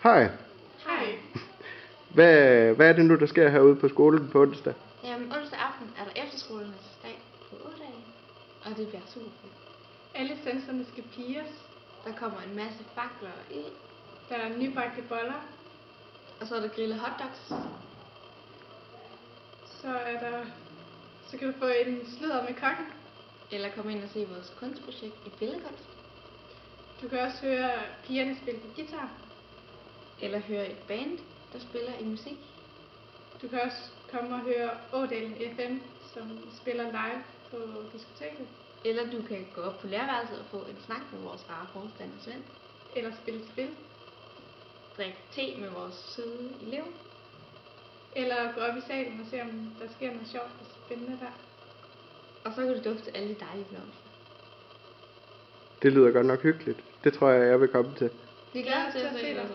Hej. Hej. Hvad er det nu, der sker herude på skolen på onsdag? Jamen, onsdag aften er der efterskolernes dag på 8 dage, og det bliver super fedt. Alle sanserne skal pires. Der kommer en masse fakler og ild, Der er nybagte boller. og så er der grillet hotdogs. Så kan du få en sludder med kokken. Eller komme ind og se vores kunstprojekt i billedkunst. Du kan også høre pigerne spille på guitar. Eller høre et band, der spiller i musik. Du kan også komme og høre Ådalen FM, som spiller live på diskoteket. Eller du kan gå op på lærerværelset og få en snak med vores rare forstander Svend. Eller spille spil. Drikke te med vores søde elev. Eller gå op i salen og se, om der sker noget sjovt og spændende der. Og så kan du dufte alle de dejlige blomster. Det lyder godt nok hyggeligt. Det tror jeg vil komme til. Vi glæder os til at se dig.